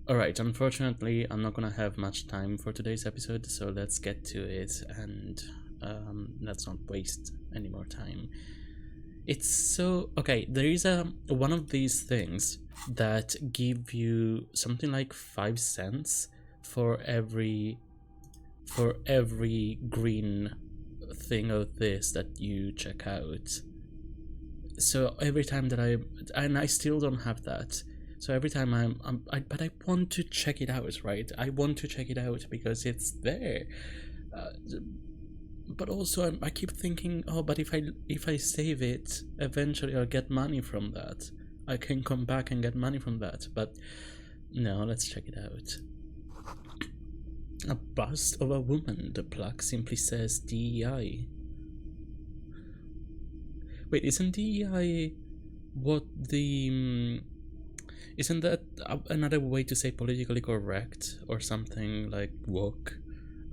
Alright, unfortunately, I'm not gonna have much time for today's episode, so let's get to it and let's not waste any more time. It's so okay. There is one of these things that give you something like 5 cents for every green thing of this that you check out. So every time that I still don't have that. So every time but I want to check it out, right? I want to check it out because it's there. Uh, but also I keep thinking, oh, but if I save it, eventually I'll get money from that. I can come back and get money from that. But no, let's check it out. A bust of a woman. The plaque simply says DEI. Wait, isn't DEI what the isn't that another way to say politically correct or something like woke?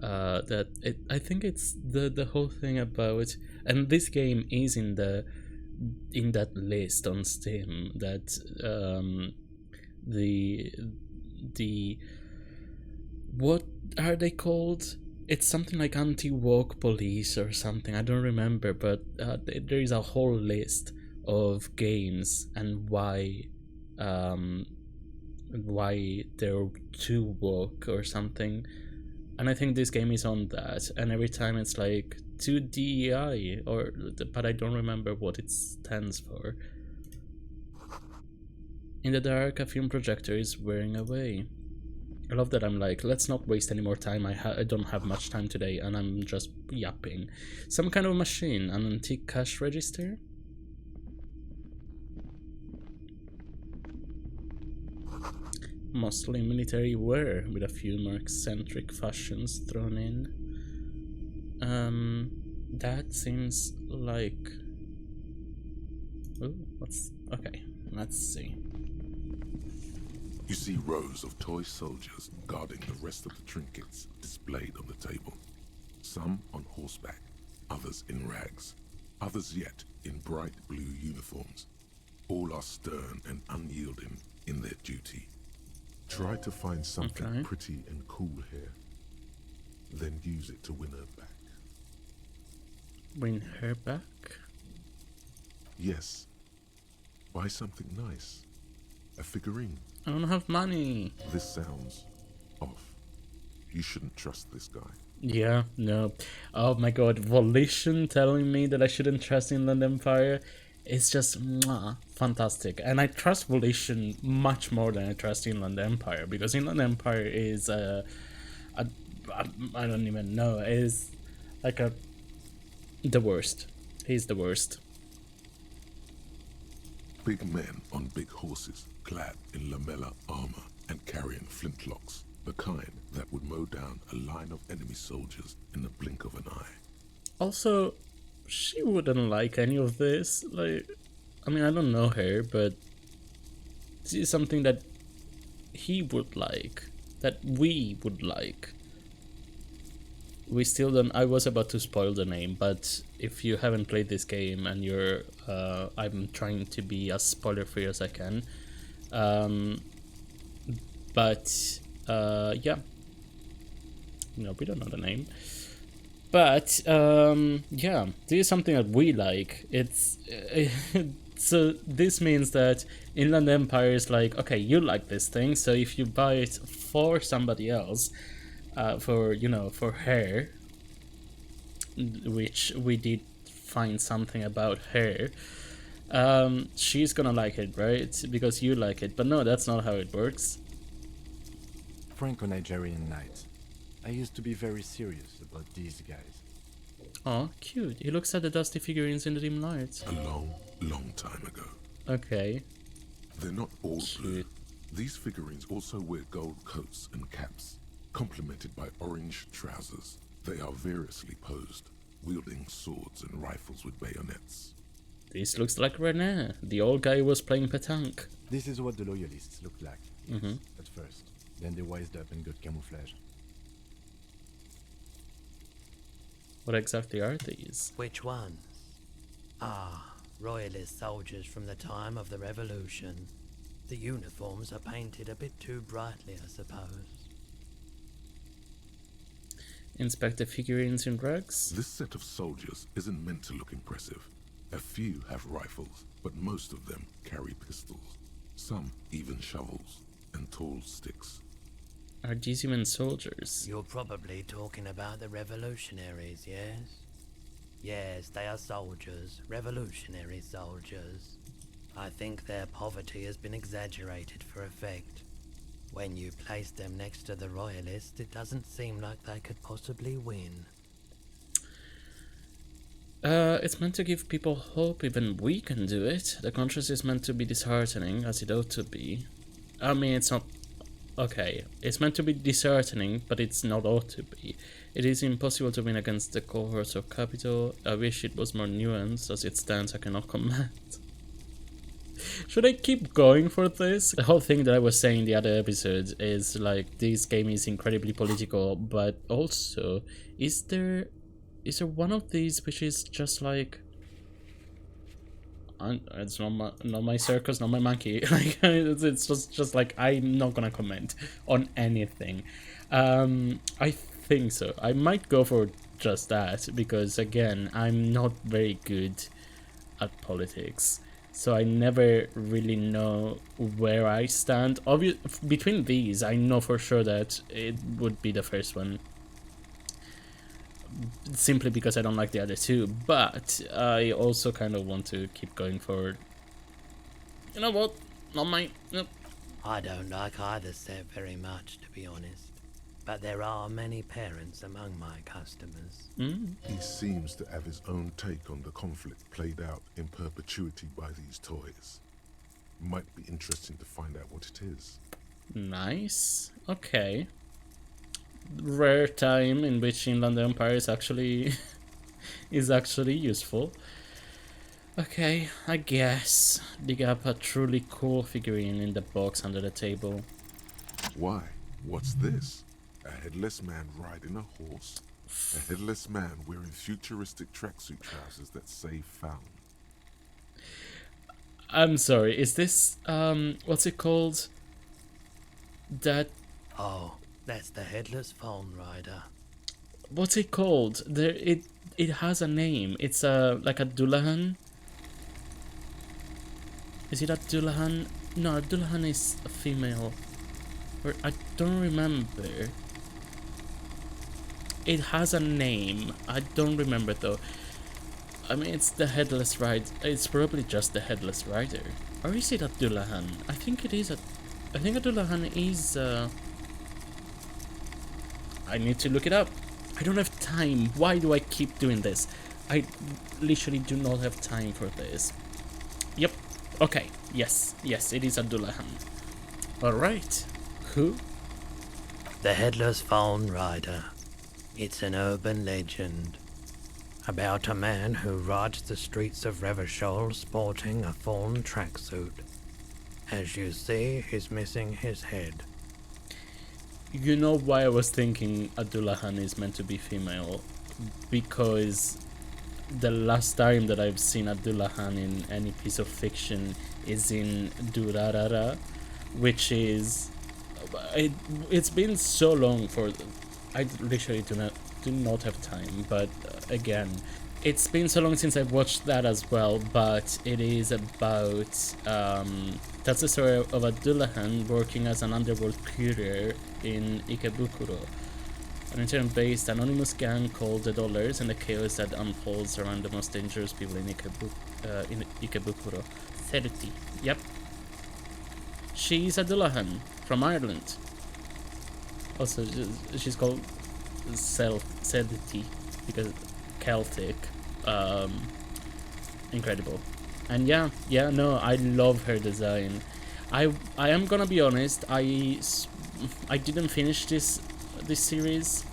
I think it's the whole thing about, and this game is in that list on Steam, that the what are they called? It's something like anti-woke police or something. I don't remember, but there is a whole list of games and why they're too woke or something. And I think this game is on that. And every time it's like to DEI, but I don't remember what it stands for. In the dark, a film projector is wearing away. I love that I'm like, let's not waste any more time. I don't have much time today, and I'm just yapping. Some kind of machine, an antique cash register? Mostly military wear, with a few more eccentric fashions thrown in. That seems like... Oh, okay, let's see. You see rows of toy soldiers guarding the rest of the trinkets displayed on the table. Some on horseback, others in rags, others yet in bright blue uniforms. All are stern and unyielding in their duty. Try to find something pretty and cool here, then use it to win her back. Win her back? Yes. Buy something nice. A figurine. I don't have money. This sounds off. You shouldn't trust this guy. Yeah, no. Oh my god, Volition telling me that I shouldn't trust Inland Empire is just fantastic. And I trust Volition much more than I trust Inland Empire, because Inland Empire is I don't even know, is like the worst. He's the worst. Big men on big horses, clad in lamella armor and carrying flintlocks, the kind that would mow down a line of enemy soldiers in the blink of an eye. Also, she wouldn't like any of this. Like, I mean, I don't know her, but this is something that he would like, that we would like. We still don't. I was about to spoil the name, but if you haven't played this game and you're, I'm trying to be as spoiler free as I can. Yeah. No, we don't know the name. But yeah, this is something that we like. It's so this means that Inland Empire is like, okay, you like this thing, so if you buy it for somebody else, for her, which we did find something about her, she's gonna like it, right? Because you like it. But no, that's not how it works. Franco-Nigerian knight. I used to be very serious about these guys. Oh, cute. He looks at the dusty figurines in the dim light. A long, long time ago. Okay. They're not all blue. Cute. These figurines also wear gold coats and caps, complemented by orange trousers. They are variously posed, wielding swords and rifles with bayonets. This looks like René, the old guy who was playing petanque. This is what the loyalists looked like at first. Then they wised up and got camouflage. What exactly are these? Which ones? Ah, royalist soldiers from the time of the revolution. The uniforms are painted a bit too brightly, I suppose. Inspect the figurines in rugs. This set of soldiers isn't meant to look impressive. A few have rifles, but most of them carry pistols. Some even shovels and tall sticks. Are these human soldiers? You're probably talking about the revolutionaries, yes? Yes, they are soldiers, revolutionary soldiers. I think their poverty has been exaggerated for effect. When you place them next to the royalists, it doesn't seem like they could possibly win. It's meant to give people hope, even we can do it. The contrast is meant to be disheartening, as it ought to be. I mean, it's not... Okay, it's meant to be disheartening, but it's not ought to be. It is impossible to win against the cohorts of capital. I wish it was more nuanced. As it stands, I cannot comment. Should I keep going for this? The whole thing that I was saying in the other episode is like, this game is incredibly political, but also, is there one of these which is just like... It's not my circus, not my monkey. Like, it's just like, I'm not gonna comment on anything. I think so. I might go for just that, because again, I'm not very good at politics. So I never really know where I stand. Between these, I know for sure that it would be the first one. Simply because I don't like the other two. But I also kind of want to keep going for... You know what? Not mine. Nope. I don't like either set very much, to be honest. But there are many parents among my customers. He seems to have his own take on the conflict played out in perpetuity by these toys. Might be interesting to find out what it is. Nice. Okay. Rare time in which Inland Empire is actually useful. Okay, I guess dig up a truly cool figurine in the box under the table. Why? What's this? A headless man riding a horse? A headless man wearing futuristic tracksuit trousers that say found? I'm sorry, is this what's it called? That... Oh, that's the headless phone rider. What's it called? It has a name. It's like a Dullahan. Is it a Dullahan? No, a Dullahan is a female. Or I don't remember. It has a name. I don't remember though. I mean, it's the headless rider. It's probably just the headless rider. Or is it a Dullahan? I think it is a... I think a Dullahan is... I need to look it up. I don't have time. Why do I keep doing this? I literally do not have time for this. Yep. Okay. Yes. Yes, it is a Dullahan. Alright. Who? The headless phone rider. It's an urban legend about a man who rides the streets of Revachol sporting a fawn tracksuit. As you see, he's missing his head. You know why I was thinking a Dullahan is meant to be female? Because the last time that I've seen a Dullahan in any piece of fiction is in Durarara, which is... It's been so long for... I literally do not have time, but again, it's been so long since I've watched that as well, but it is about, that's the story of a Dullahan working as an underworld courier in Ikebukuro, an intern-based anonymous gang called the Dollars, and the chaos that unfolds around the most dangerous people in Ikebukuro. 30. Yep. She's a Dullahan from Ireland. Also, she's called Sedity because Celtic. Incredible. And yeah, no, I love her design. I am gonna be honest, I didn't finish this series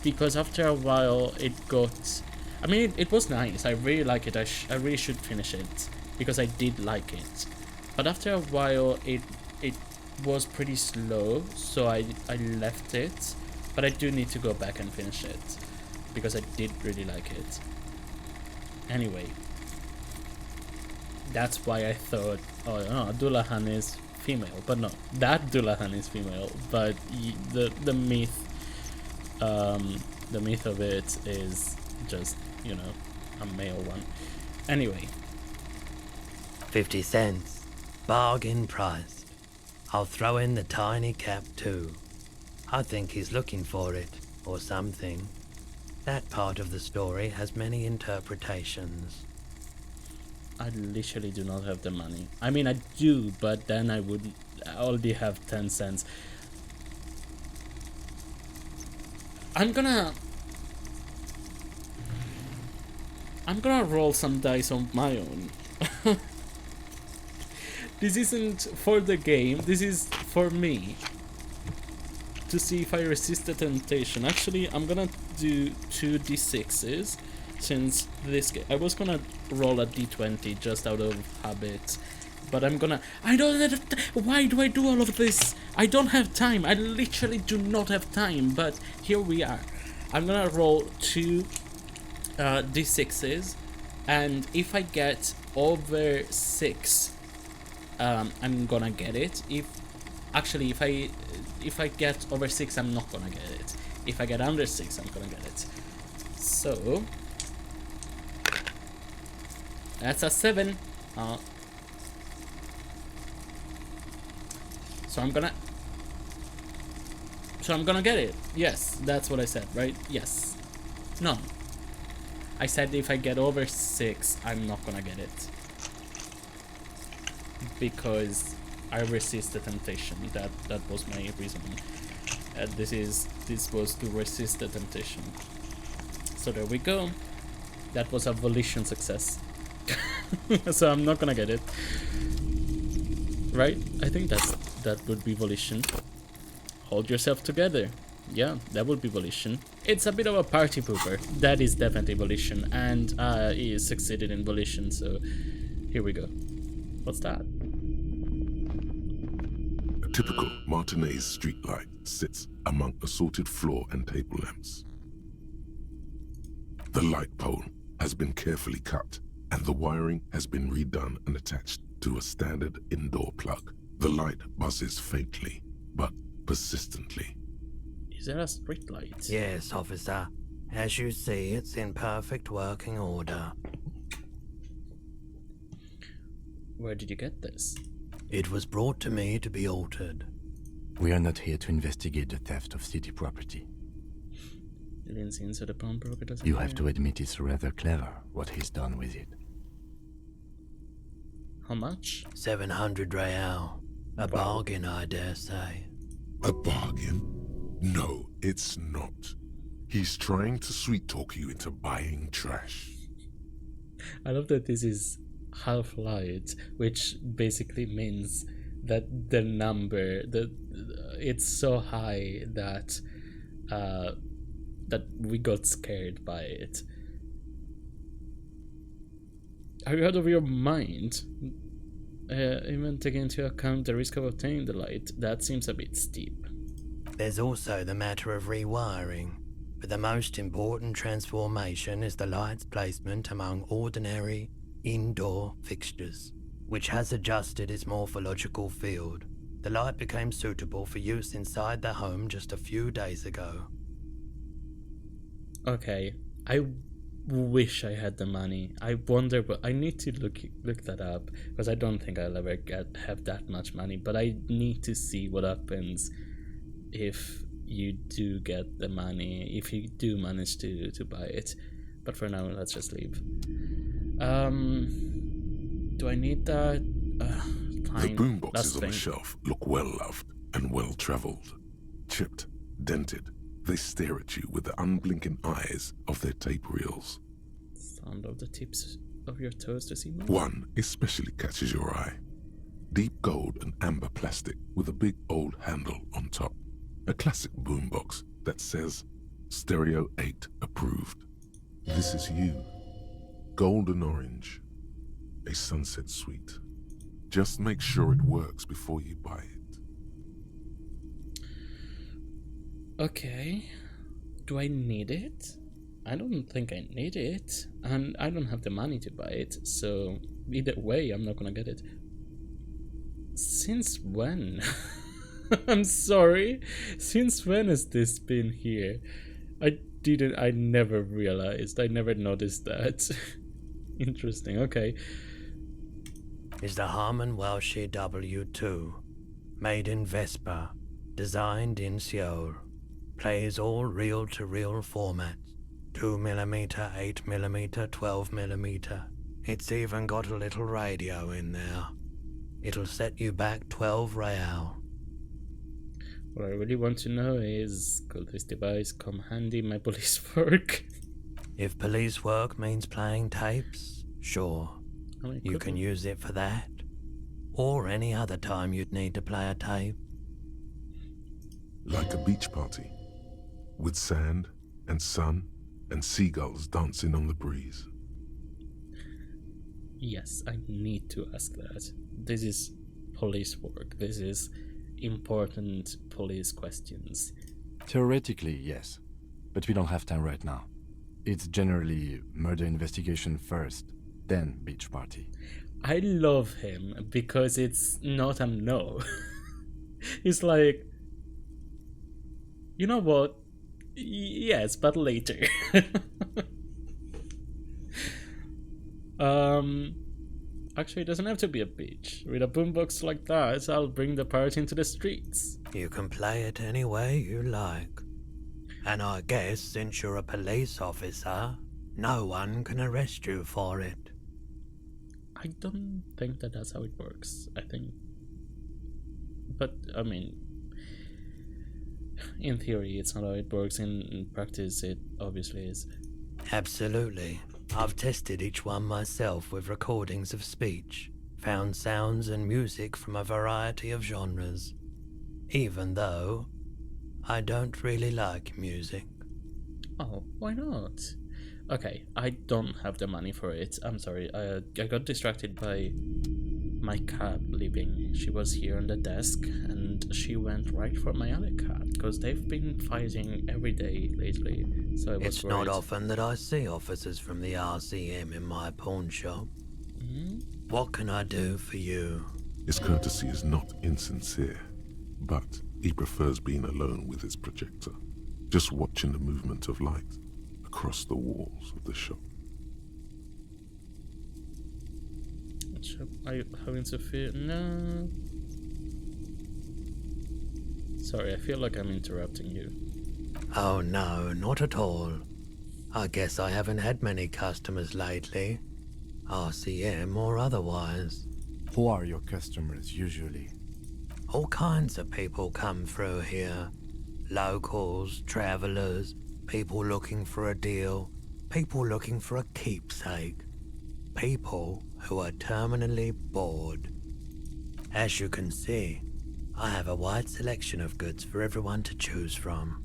because after a while it got... I mean, it was nice. I really like it. I really should finish it because I did like it. But after a while it was pretty slow, so I left it, but I do need to go back and finish it because I did really like it. Anyway, that's why I thought, oh no, Dullahan is female, but no, that Dullahan is female, but the myth of it is just, you know, a male one. Anyway, 50 cents. Bargain priced. I'll throw in the tiny cap too. I think he's looking for it, or something. That part of the story has many interpretations. I literally do not have the money. I mean, I do, but then I already have 10 cents. I'm gonna roll some dice on my own. This isn't for the game, this is for me. To see if I resist the temptation. Actually, I'm gonna do 2d6s. Since this I was gonna roll a d20 just out of habit, but I don't have why do I do all of this? I don't have time. I literally do not have time, but here we are. I'm gonna roll 2 d6s, and if I get over 6, I'm gonna get it. If I get over 6, I'm not gonna get it. If I get under 6, I'm gonna get it. So that's a 7. So I'm gonna get it. Yes, that's what I said, right? Yes. No. I said if I get over 6, I'm not gonna get it. Because I resist the temptation. That was my reasoning. This was to resist the temptation. So there we go. That was a volition success. So I'm not gonna get it. Right? I think that would be volition. Hold yourself together. Yeah, that would be volition. It's a bit of a party pooper. That is definitely volition, and he succeeded in volition, so here we go. What's that? A typical Martinez streetlight sits among assorted floor and table lamps. The light pole has been carefully cut, and the wiring has been redone and attached to a standard indoor plug. The light buzzes faintly, but persistently. Is there a street light? Yes, officer. As you see, it's in perfect working order. Where did you get this? It was brought to me to be altered. We are not here to investigate the theft of city property. You didn't see inside the pawnbroker, doesn't You have to admit it's rather clever what he's done with it. How much? 700 real. A bargain, I dare say. A bargain? No, it's not. He's trying to sweet-talk you into buying trash. I love that this is half light, which basically means that the number, it's so high that that we got scared by it. Are you out of your mind? Even taking into account the risk of obtaining the light, that seems a bit steep. There's also the matter of rewiring, but the most important transformation is the light's placement among ordinary indoor fixtures, which has adjusted its morphological field. The light became suitable for use inside the home just a few days ago. Okay, I wish I had the money. I wonder, but I need to look that up, because I don't think I'll ever have that much money, but I need to see what happens if you do get the money, if you do manage to buy it. But for now, let's just leave. Do I need that? Fine. The boomboxes on the thing. shelf look well-loved and well-traveled. Chipped, dented, they stare at you with the unblinking eyes of their tape reels. Sound of the tips of your toes to see more. One especially catches your eye. Deep gold and amber plastic with a big old handle on top. A classic boombox that says Stereo 8 approved. This is you. Golden orange. A sunset suite. Just make sure it works before you buy it. Okay. Do I need it? I don't think I need it. And I don't have the money to buy it. So either way, I'm not gonna get it. Since when? I'm sorry. Since when has this been here? I never realized. I never noticed that. Interesting, okay. Is the Harman Welsh W2. Made in Vespa. Designed in Seoul. Plays all reel-to-reel formats. 2mm, 8mm, 12mm. It's even got a little radio in there. It'll set you back 12 real. What I really want to know is, could this device come handy in my police work? If police work means playing tapes, sure. I mean, You can use it for that. Or any other time you'd need to play a tape. Like a beach party, with sand and sun and seagulls dancing on the breeze. Yes, I need to ask that. This is police work. This is important police questions. Theoretically, yes. But we don't have time right now. It's generally murder investigation first, then beach party. I love him because it's not a no. He's like, you know what? Yes, but later. Actually, it doesn't have to be a beach. With a boombox like that, I'll bring the party into the streets. You can play it any way you like. And I guess since you're a police officer, no one can arrest you for it. I don't think that that's how it works. I think... But, I mean... In theory, it's not how it works. In practice, it obviously is. Absolutely. I've tested each one myself with recordings of speech, found sounds and music from a variety of genres, even though I don't really like music. Oh, why not? Okay, I don't have the money for it. I'm sorry. I got distracted by my cat leaving. She was here on the desk and she went right for my other cat because they've been fighting every day lately. So I was It's worried. not often that I see officers from the RCM in my pawn shop. What can I do for you? His courtesy is not insincere, but he prefers being alone with his projector, just watching the movement of light across the walls of the shop. Are you having to feel... No. Sorry, I feel like I'm interrupting you. Oh no, not at all. I guess I haven't had many customers lately. RCM or otherwise. Who are your customers usually? All kinds of people come through here. Locals, travelers, people looking for a deal, people looking for a keepsake. People who are terminally bored. As you can see, I have a wide selection of goods for everyone to choose from.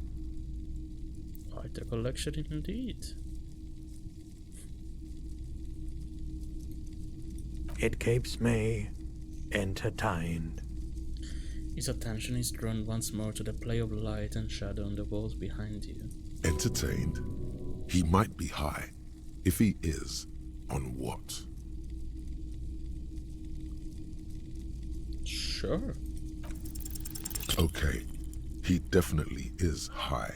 Quite a collection indeed. It keeps me entertained. His attention is drawn once more to the play of light and shadow on the walls behind you. Entertained? He might be high. If he is, on what? Sure. Okay, he definitely is high.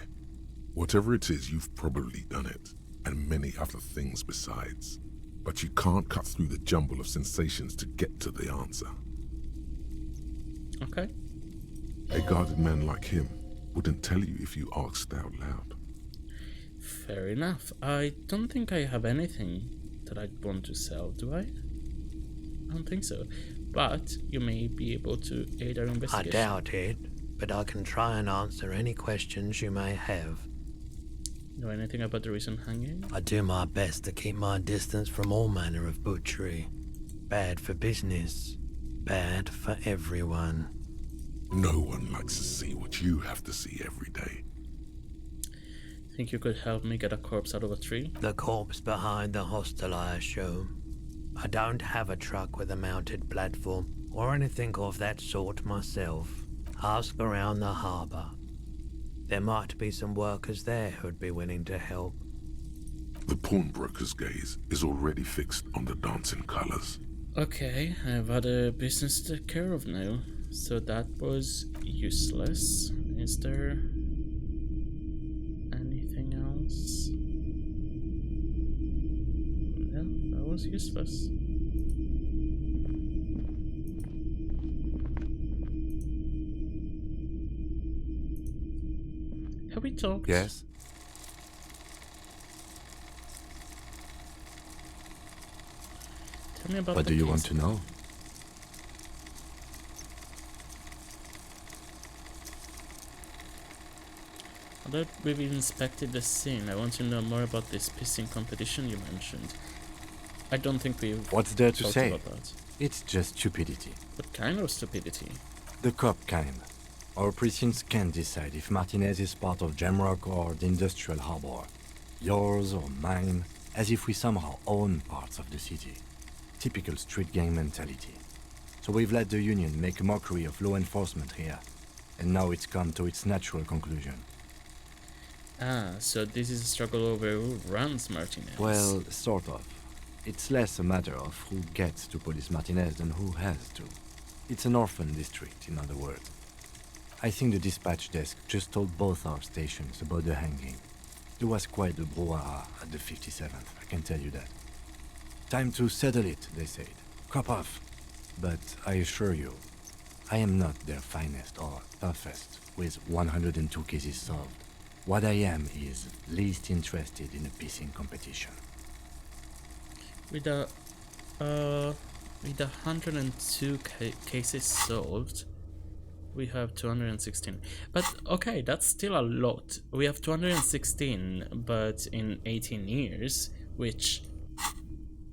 Whatever it is, you've probably done it, and many other things besides. But you can't cut through the jumble of sensations to get to the answer. Okay. A guarded man like him wouldn't tell you if you asked out loud. Fair enough. I don't think I have anything that I'd want to sell, do I? I don't think so. But you may be able to aid our I investigation. doubt it, but I can try and answer any questions you may have. Know anything about the recent hanging? I do my best to keep my distance from all manner of butchery. Bad for business, bad for everyone. No one likes to see what you have to see every day. Think you could help me get a corpse out of a tree? The corpse behind the hostel, I assume. I don't have a truck with a mounted platform or anything of that sort myself. Ask around the harbour. There might be some workers there who'd be willing to help. The pawnbroker's gaze is already fixed on the dancing colors. Okay, I've had a business to take care of now. So that was useless. Is there anything else? Yeah, that was useless. Have we talked? Yes? Tell me about What the do you case. want to know? Now that we've inspected the scene, I want to know more about this pissing competition you mentioned. I don't think we've What's there to talked say? about that. It's just stupidity. What kind of stupidity? The cop kind. Our precincts can't decide if Martinez is part of Jamrock or the industrial harbor. Yours or mine, as if we somehow own parts of the city. Typical street gang mentality. So we've let the Union make a mockery of law enforcement here. And now it's come to its natural conclusion. Ah, so this is a struggle over who runs Martinez. Well, sort of. It's less a matter of who gets to police Martinez than who has to. It's an orphan district, in other words. I think the dispatch desk just told both our stations about the hanging. There was quite the brouhaha at the 57th, I can tell you that. Time to settle it, they said. Cop off. But I assure you, I am not their finest or toughest with 102 cases solved. What I am is least interested in a pissing competition. With the 102 cases solved, we have 216. But okay, that's still a lot. We have 216, but in 18 years, which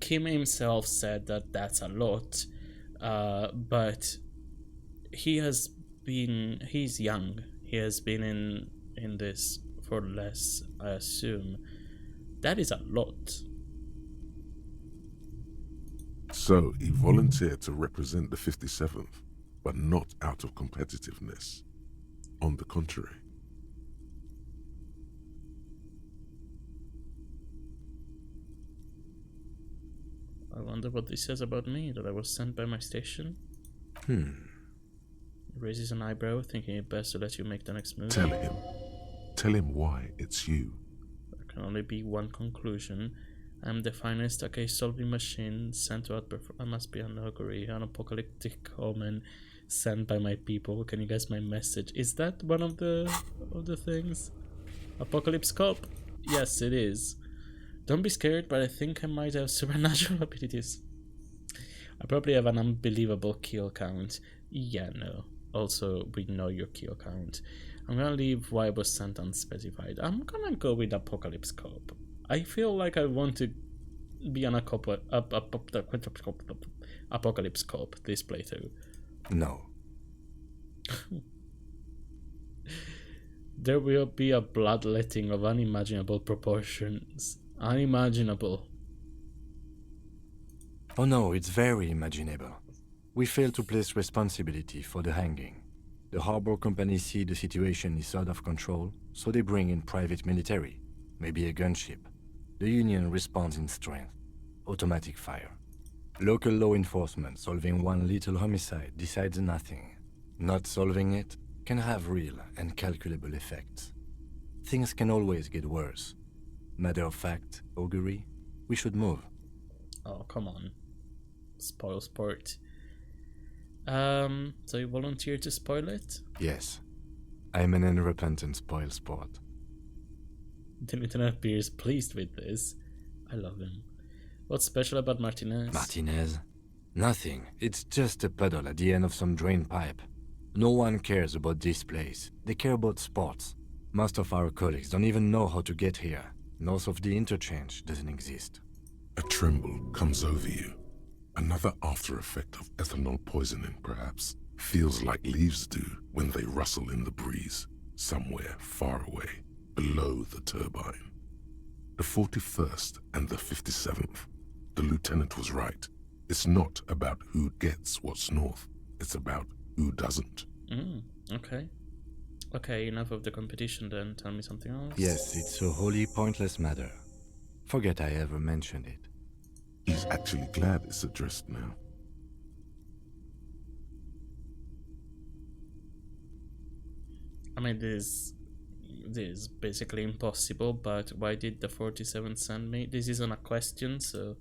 Kim himself said that that's a lot. But he's young. He has been in this for less, I assume. That is a lot. So he volunteered to represent the 57th, but not out of competitiveness. On the contrary. I wonder what this says about me, that I was sent by my station. He raises an eyebrow, thinking it best to let you make the next move. Tell him. Tell him why it's you. There can only be one conclusion. I'm the finest case-solving machine sent to outperform. I must be an augury, an apocalyptic omen sent by my people. Can you guess my message? Is that one of the things? Apocalypse Cop? Yes, it is. Don't be scared, but I think I might have supernatural abilities. I probably have an unbelievable kill count. Yeah, no. Also, we know your kill count. I'm gonna leave why I was sent unspecified. I'm gonna go with Apocalypse Cop. I feel like I want to be an Apocalypse Cop this playthrough. No. There will be a bloodletting of unimaginable proportions. Unimaginable. Oh no, it's very imaginable. We fail to place responsibility for the hanging. The harbor company see the situation is out of control, so they bring in private military, maybe a gunship. The Union responds in strength. Automatic fire. Local law enforcement solving one little homicide decides nothing. Not solving it can have real and calculable effects. Things can always get worse. Matter of fact, augury, we should move. Oh, come on. Spoil sport. So you volunteer to spoil it? Yes. I'm an unrepentant spoil sport. The lieutenant appears pleased with this. I love him. What's special about Martinez? Martinez? Nothing. It's just a puddle at the end of some drain pipe. No one cares about this place. They care about sports. Most of our colleagues don't even know how to get here. North of the interchange doesn't exist. A tremble comes over you. Another after effect of ethanol poisoning, perhaps. Feels like leaves do when they rustle in the breeze, somewhere far away, below the turbine. The 41st and the 57th. The lieutenant was right. It's not about who gets what's north. It's about who doesn't. Okay. Okay, enough of the competition then. Tell me something else. Yes, it's a wholly pointless matter. Forget I ever mentioned it. He's actually glad it's addressed now. I mean, this is basically impossible, but why did the 47 send me? This isn't a question, so...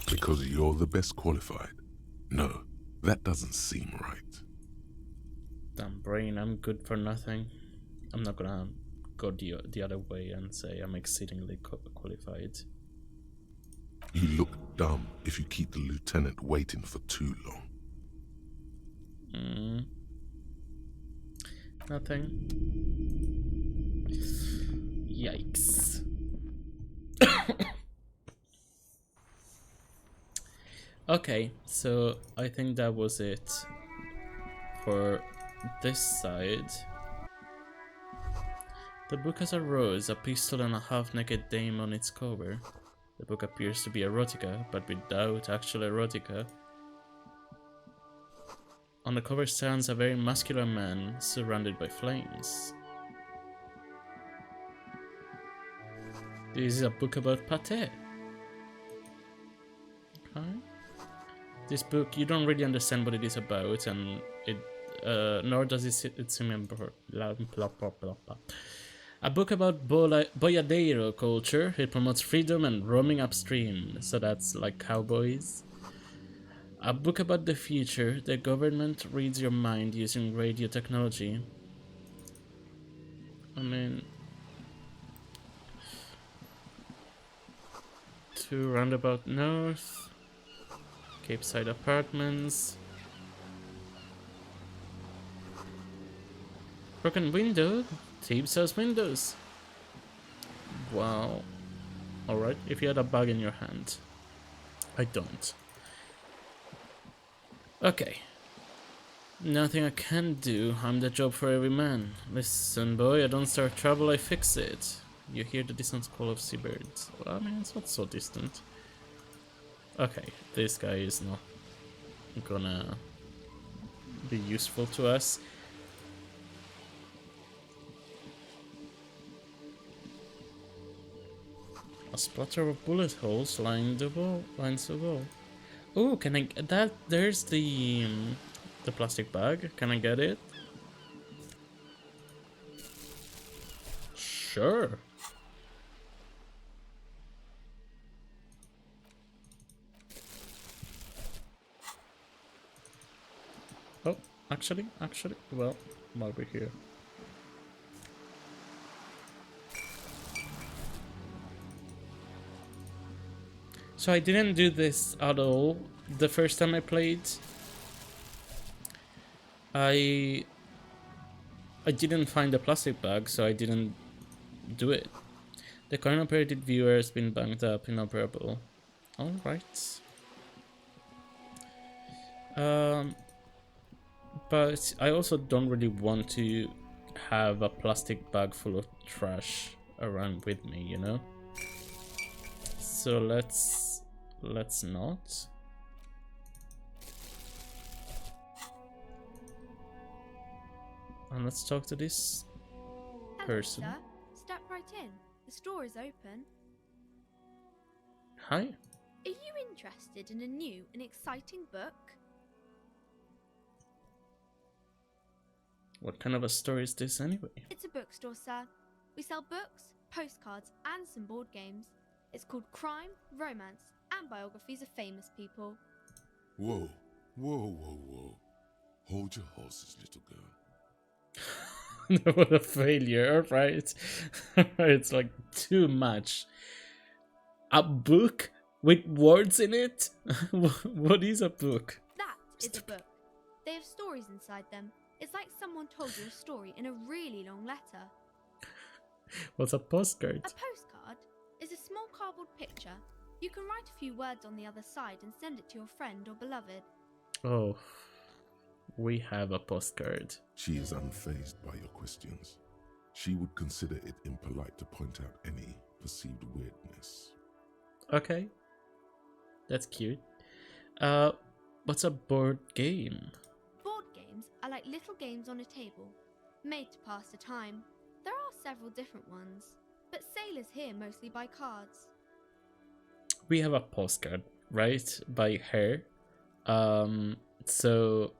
Because you're the best qualified. No, that doesn't seem right. Damn brain, I'm good for nothing. I'm not gonna go the other way and say I'm exceedingly qualified. You look dumb if you keep the lieutenant waiting for too long. Nothing. Yikes. Okay, so I think that was it for this side. The book has a rose, a pistol, and a half-naked dame on its cover. The book appears to be erotica, but without actual erotica. On the cover stands a very muscular man surrounded by flames. This is a book about pate. Okay. This book, you don't really understand what it is about, and it nor does it seem important. A book about boyadero culture. It promotes freedom and roaming upstream, so that's like cowboys. A book about the future. The government reads your mind using radio technology. I mean... 2 Roundabout North. Cape Side Apartments. Broken window. Thieves has windows. Wow. Alright, if you had a bag in your hand. I don't. Okay. Nothing I can do. I'm the job for every man. Listen, boy, I don't start trouble, I fix it. You hear the distant call of seabirds. Well, I mean, it's not so distant. Okay, this guy is not gonna be useful to us. A splatter of bullet holes lines the wall. Oh, can I get that? There's the plastic bag. Can I get it? Sure. Oh, actually, well, while we're here. So I didn't do this at all the first time I played. I didn't find the plastic bag, so I didn't do it. The current operated viewer has been banged up, inoperable. Alright. But I also don't really want to have a plastic bag full of trash around with me, you know? So let's not. And let's talk to this person. Hello, sir. Step right in. The store is open. Hi. Are you interested in a new and exciting book? What kind of a store is this anyway? It's a bookstore, sir. We sell books, postcards, and some board games. It's called Crime, Romance, and Biographies of Famous People. Whoa, whoa, whoa, whoa. Hold your horses, little girl. What a failure, right? It's like too much. A book with words in it? What is a book? That is a book. They have stories inside them. It's like someone told you a story in a really long letter. What's a postcard? A postcard is a small cardboard picture. You can write a few words on the other side and send it to your friend or beloved. Oh, we have a postcard. She is unfazed by your questions. She would consider it impolite to point out any perceived weirdness. Okay. That's cute. What's a board game? Board games are like little games on a table, made to pass the time. There are several different ones, but sailors here mostly buy cards. We have a postcard, right? By her. So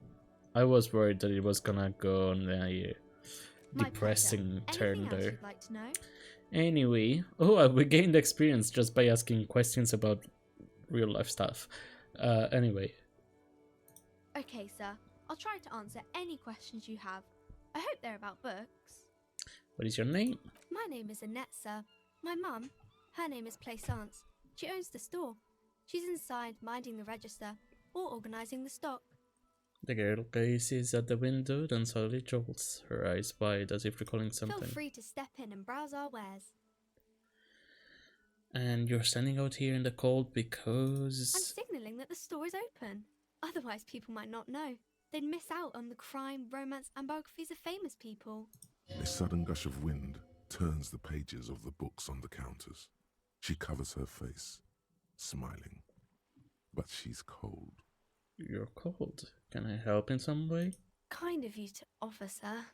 I was worried that it was gonna go on the My depressing pleasure. turn Anything else there. you'd like to know? Anyway, oh, we gained experience just by asking questions about real life stuff. Anyway, Okay, sir. I'll try to answer any questions you have. I hope they're about books. what is your name? My name is Annette, sir. My mum, her name is Plaisance. She owns the store. She's inside minding the register or organising the stock. The girl gazes at the window, then suddenly jolts, her eyes wide as if recalling something. Feel free to step in and browse our wares. And you're standing out here in the cold I'm because... signalling that the store is open. Otherwise, people might not know. They'd miss out on the crime, romance, and biographies of famous people. A sudden gush of wind turns the pages of the books on the counters. She covers her face, smiling. But she's cold. You're cold. Can I help in some way? Kind of you to offer, sir.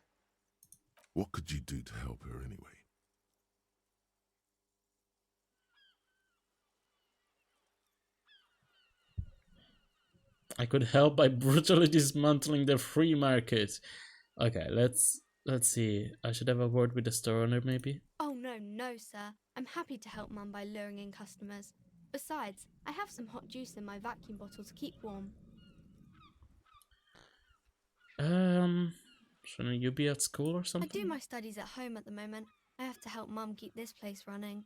What could you do to help her anyway? I could help by brutally dismantling the free market. Okay, let's see. I should have a word with the store owner, maybe? Oh, no, sir. I'm happy to help Mum by luring in customers. Besides, I have some hot juice in my vacuum bottle to keep warm. Shouldn't you be at school or I something? do my studies at home at the moment. I have to help Mum keep this place running.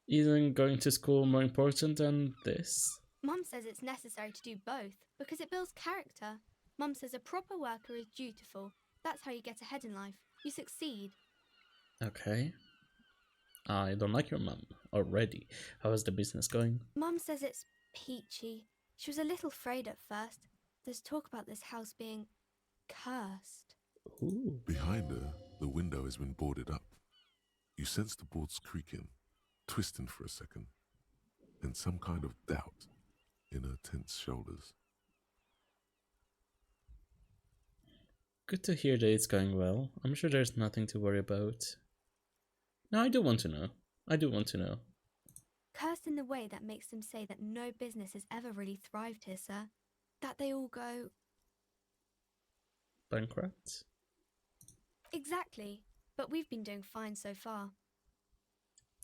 Isn't going to school more important than this? Mum says it's necessary to do both because it builds character. Mum says a proper worker is dutiful. That's how you get ahead in life. You succeed. Okay. I don't like your mum already. How is the business going? Mum says it's peachy. She was a little afraid at first. There's talk about this house being cursed. Ooh. Behind her, the window has been boarded up. You sense the boards creaking, twisting for a second, and some kind of doubt in her tense shoulders. Good to hear that it's going well. I'm sure there's nothing to worry about. No, I do want to know. I do want to know. Cursed in the way that makes them say that no business has ever really thrived here, sir. That they all go... Bankrupt? Exactly. But we've been doing fine so far.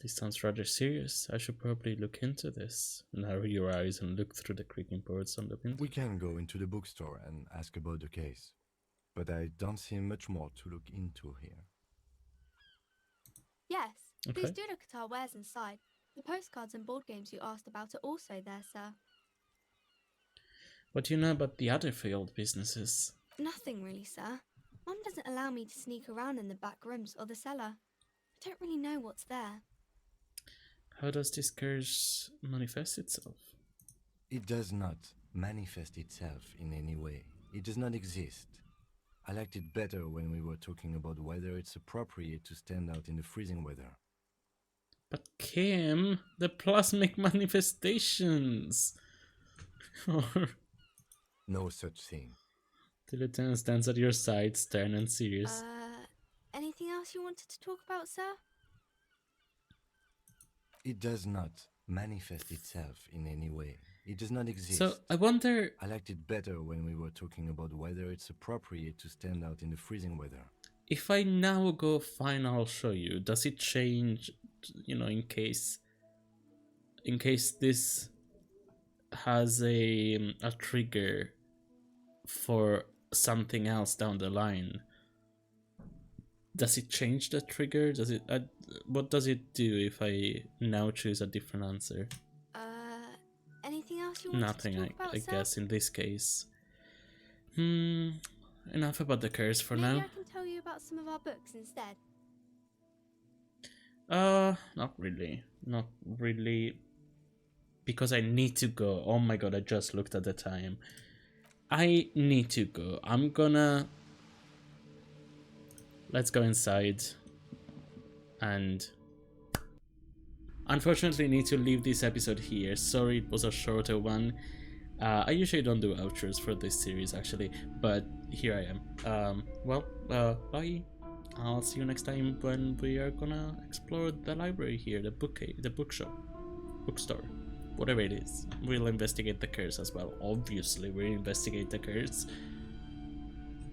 This sounds rather serious. I should probably look into this. Narrow your eyes and look through the creaking boards on the window. We can go into the bookstore and ask about the case, but I don't see much more to look into here. Yes. Okay. Please do look at our wares inside. The postcards and board games you asked about are also there, sir. What do you know about the other failed businesses? Nothing really, sir. Mum doesn't allow me to sneak around in the back rooms or the cellar. I don't really know what's there. How does this curse manifest itself? It does not manifest itself in any way. It does not exist. I liked it better when we were talking about whether it's appropriate to stand out in the freezing weather. But Kim, the plasmic manifestations! No such thing. The lieutenant stands at your side, stern and serious. Anything else you wanted to talk about, sir? It does not manifest itself in any way. It does not exist. So, I wonder... I liked it better when we were talking about whether it's appropriate to stand out in the freezing weather. If I now go fine, I'll show you. Does it change, you know, in case this has a trigger for something else down the line? Does it change the trigger? Does it? What does it do if I now choose a different answer? Anything else you wanted Nothing, to talk about, I sir? guess, in this case. Enough about the curse for Maybe now. I can tell you about some of our books instead. Not really. Not really. Because I need to go. Oh my god, I just looked at the time. I need to go. I'm gonna... Let's go inside. And... Unfortunately, need to leave this episode here. Sorry, it was a shorter one. I usually don't do outros for this series, actually. But here I am. Bye. I'll see you next time when we are gonna explore the library here, the bookstore. whatever it is. We'll investigate the curse as well. Obviously, we'll investigate the curse.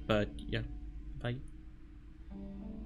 But yeah, bye.